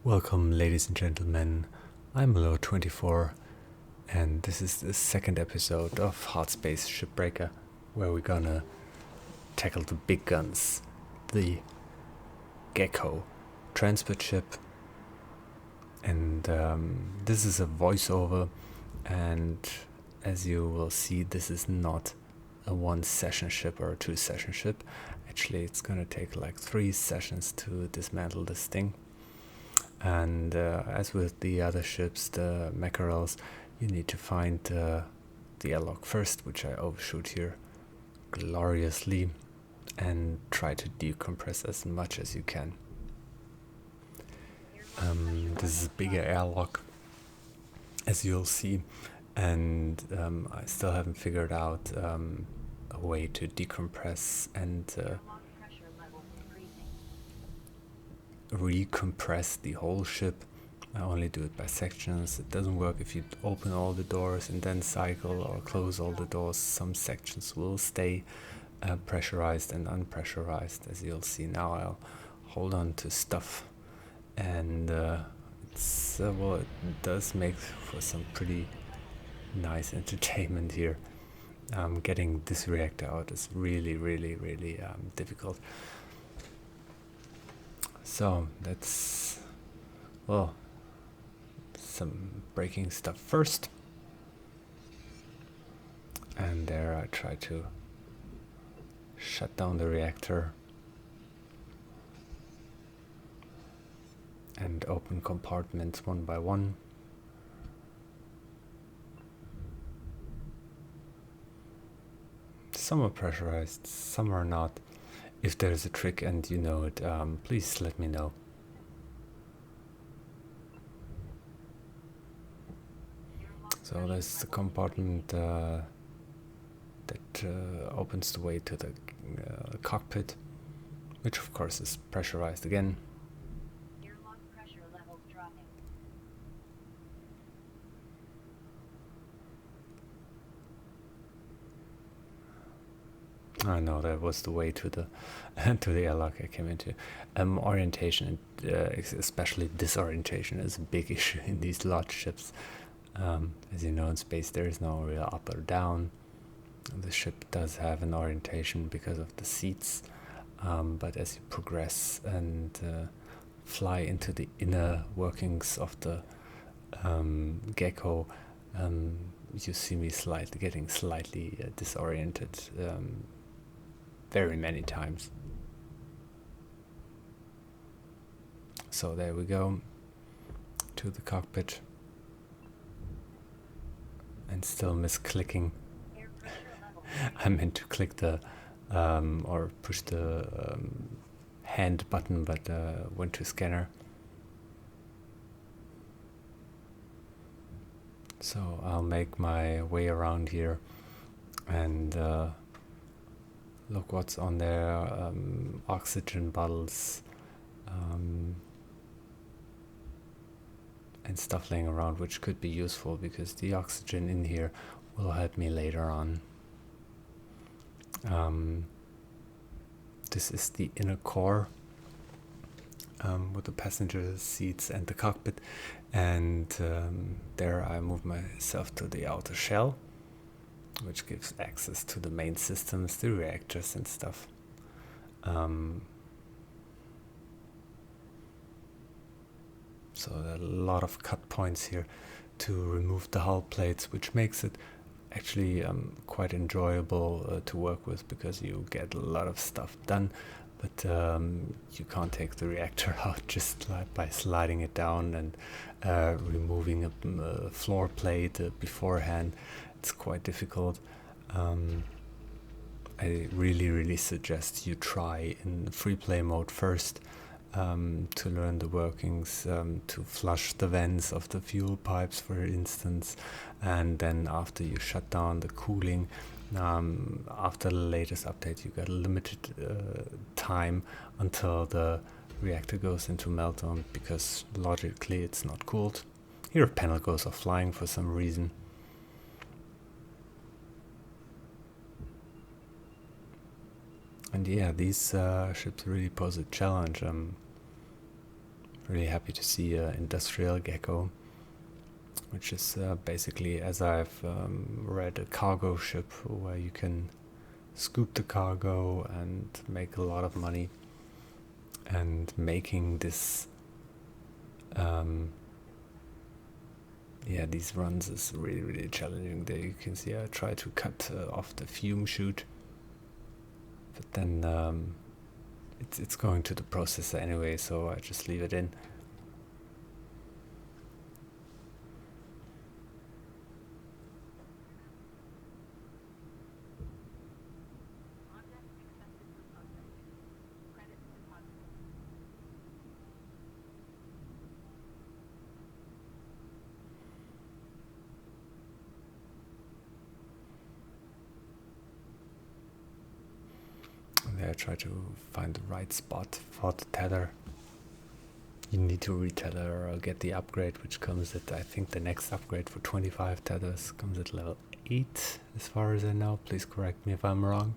Welcome, ladies and gentlemen. I'm Lo24, and this is the second episode of Hardspace Shipbreaker, where we're gonna tackle the big guns, the Gecko transport ship. And this is a voiceover, and as you will see, this is not a one-session ship or a two-session ship. Actually, it's gonna take like 3 sessions to dismantle this thing. And as with the other ships, the mackerels, you need to find the airlock first, which I overshoot here gloriously, and try to decompress as much as you can. This is a bigger airlock, as you'll see, and I still haven't figured out a way to decompress and recompress the whole ship. I only do it by sections. It doesn't work if you open all the doors and then cycle or close all the doors. Some sections will stay pressurized and unpressurized, as you'll see now. I'll hold on to stuff, and it does make for some pretty nice entertainment here. Getting this reactor out is really difficult. So that's, some breaking stuff first. And there I try to shut down the reactor and open compartments one by one. Some are pressurized, some are not. If there's a trick and you know it, please let me know. So there's the compartment that opens the way to the cockpit, which of course is pressurized again. Airlock pressure levels dropping. I know that was the way to the to the airlock I came into. Orientation, especially disorientation, is a big issue in these large ships. As you know, in space there is no real up or down. The ship does have an orientation because of the seats, but as you progress and fly into the inner workings of the Gecko, you see me getting slightly disoriented very many times. So there we go, to the cockpit, and still misclicking. I meant to click the or push the hand button, but went to scanner. So I'll make my way around here and look what's on there. Oxygen bottles and stuff laying around, which could be useful because the oxygen in here will help me later on. This is the inner core with the passenger seats and the cockpit, and there I move myself to the outer shell, which gives access to the main systems, the reactors and stuff. So there are a lot of cut points here to remove the hull plates, which makes it actually quite enjoyable to work with, because you get a lot of stuff done, but you can't take the reactor out just by sliding it down and removing a floor plate beforehand. It's quite difficult. I really suggest you try in free play mode first, to learn the workings, to flush the vents of the fuel pipes, for instance, and then after you shut down the cooling, after the latest update, you got a limited time until the reactor goes into meltdown, because logically it's not cooled. Here a panel goes offline for some reason. And yeah, these ships really pose a challenge. really happy to see an industrial gecko, which is basically, as I've read, a cargo ship where you can scoop the cargo and make a lot of money. And making this these runs is really challenging. There you can see I try to cut off the fume chute, but then it's going to the processor anyway, so I just leave it in. I try to find the right spot for the tether. You need to retether or get the upgrade, which comes at, I think the next upgrade for 25 tethers comes at level 8 as far as I know. Please correct me if I'm wrong.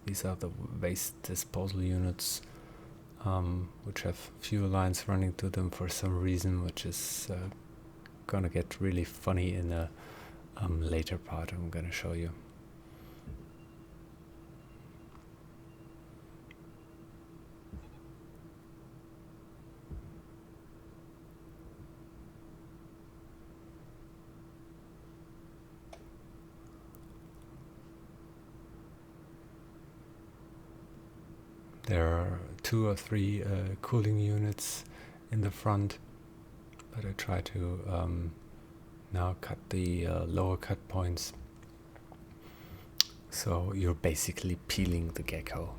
These are the waste disposal units, which have fuel lines running to them for some reason, which is gonna get really funny in a later part I'm gonna show you. There are 2 or 3 cooling units in the front, but I try to now cut the lower cut points. So you're basically peeling the gecko.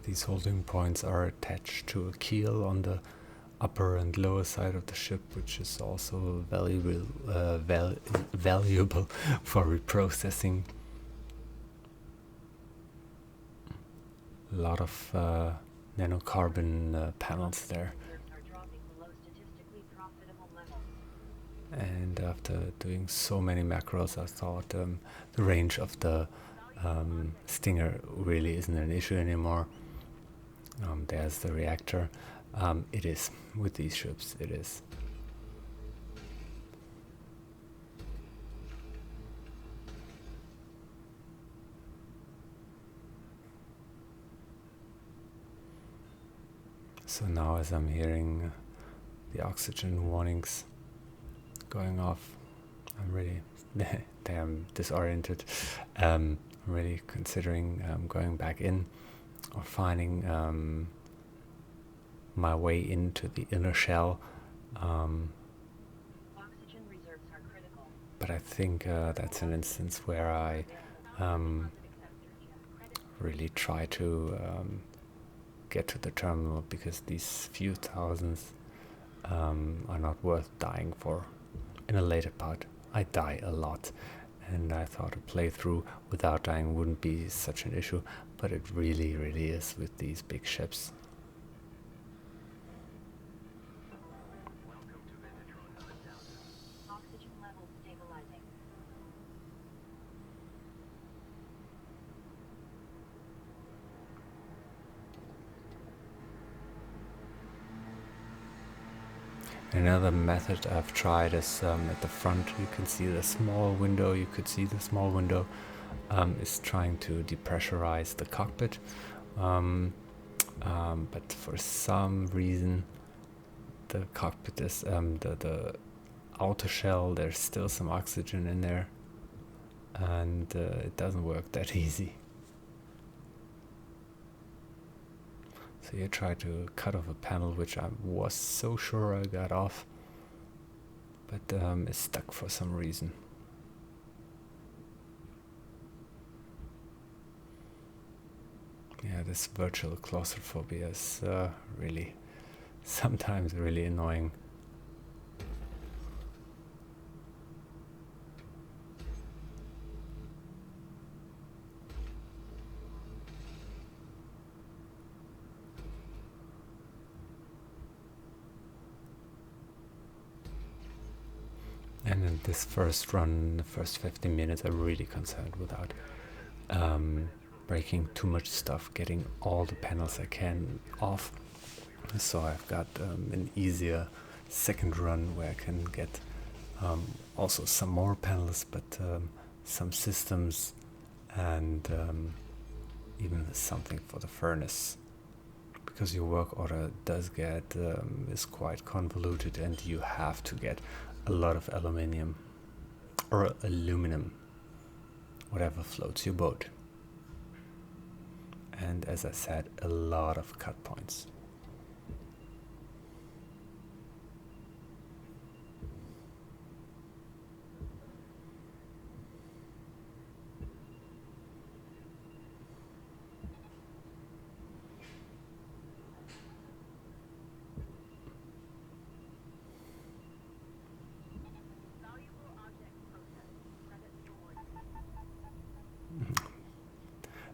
These holding points are attached to a keel on the upper and lower side of the ship, which is also valuable for reprocessing. A lot of nanocarbon panels there. And after doing so many macros, I thought the range of the Stinger really isn't an issue anymore. There's the reactor. It is, with these ships, it is. So now as I'm hearing the oxygen warnings going off, I'm really damn disoriented. I'm really considering going back in or finding my way into the inner shell. Oxygen reserves are critical. But I think that's an instance where I really try to get to the terminal, because these few thousands are not worth dying for. In a later part, I die a lot, and I thought a playthrough without dying wouldn't be such an issue, but it really is with these big ships. Oxygen levels stabilizing. Another method I've tried is at the front you can see the small window, is trying to depressurize the cockpit, but for some reason the cockpit is the outer shell, there's still some oxygen in there, and it doesn't work that easy. So you try to cut off a panel which I was so sure I got off, but it's stuck for some reason. Yeah, this virtual claustrophobia is really sometimes really annoying. And in this first run, the first 15 minutes, I'm really concerned without breaking too much stuff, getting all the panels I can off. So I've got an easier second run where I can get also some more panels, but some systems and even something for the furnace. Because your work order does get is quite convoluted, and you have to get a lot of aluminium or aluminum, whatever floats your boat. And as I said, a lot of cut points.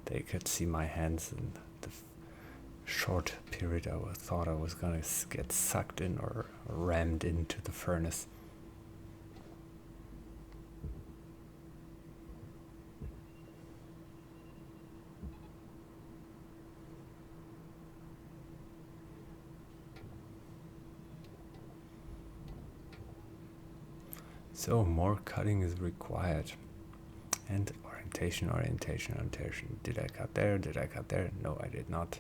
They could see my hands in the short period I thought I was gonna get sucked in or rammed into the furnace. So more cutting is required. And orientation. Did I cut there? Did I cut there? No, I did not.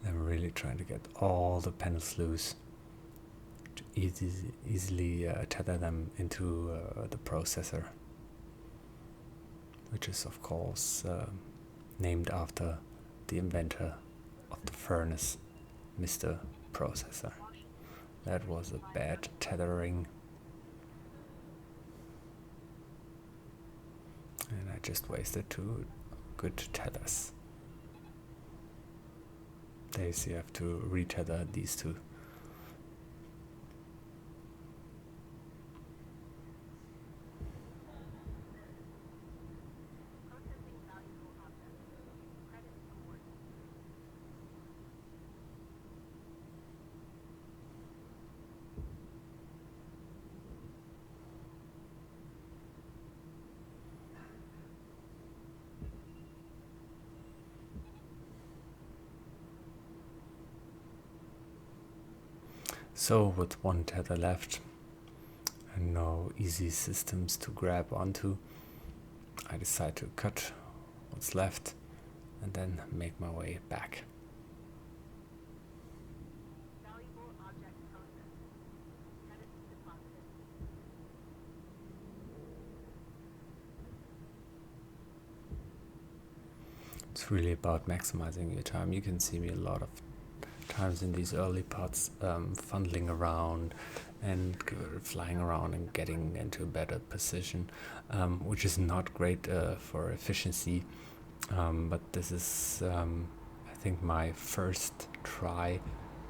I'm really trying to get all the panels loose to easily tether them into the processor, which is of course named after the inventor of the furnace, Mr. Processor. That was a bad tethering. And I just wasted 2 good tethers. Days you have to retether these 2. So with 1 tether left and no easy systems to grab onto, I decide to cut what's left and then make my way back. It's really about maximizing your time. You can see me a lot of times in these early parts funneling around and flying around and getting into a better position, which is not great for efficiency, but this is I think my first try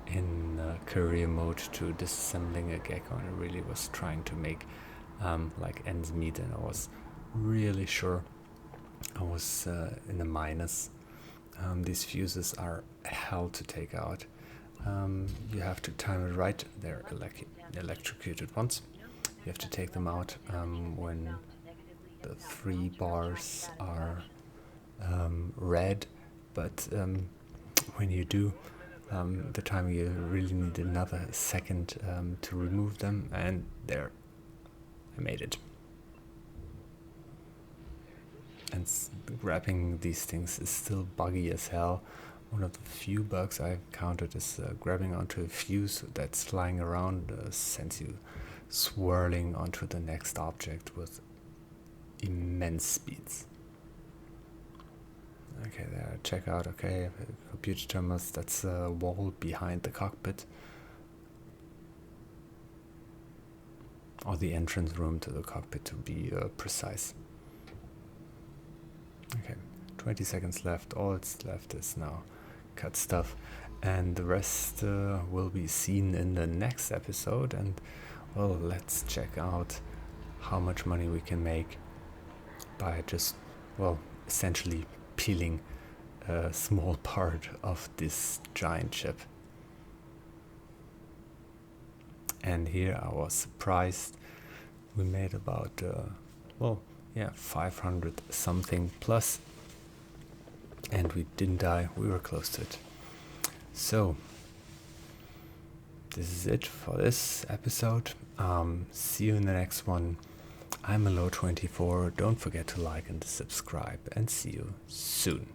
in career mode to disassembling a gecko, and I really was trying to make like ends meet, and I was really sure I was in the minus. These fuses are hell to take out. You have to time it right. They're electrocuted once. You have to take them out when the 3 bars are red, but when you do, the time you really need another second to remove them, and there, I made it. And grabbing these things is still buggy as hell. One of the few bugs I encountered is grabbing onto a fuse that's flying around sends you swirling onto the next object with immense speeds. Okay, there, check out, okay, computer terminals, that's a wall behind the cockpit. Or the entrance room to the cockpit, to be precise. Okay, 20 seconds left. All that's left is now cut stuff, and the rest will be seen in the next episode. And well, let's check out how much money we can make by just, well, essentially peeling a small part of this giant ship. And here I was surprised. We made about 500 something plus, and we didn't die. We were close to it. So this is it for this episode. See you in the next one. I'm Alo24. Don't forget to like and subscribe, and see you soon.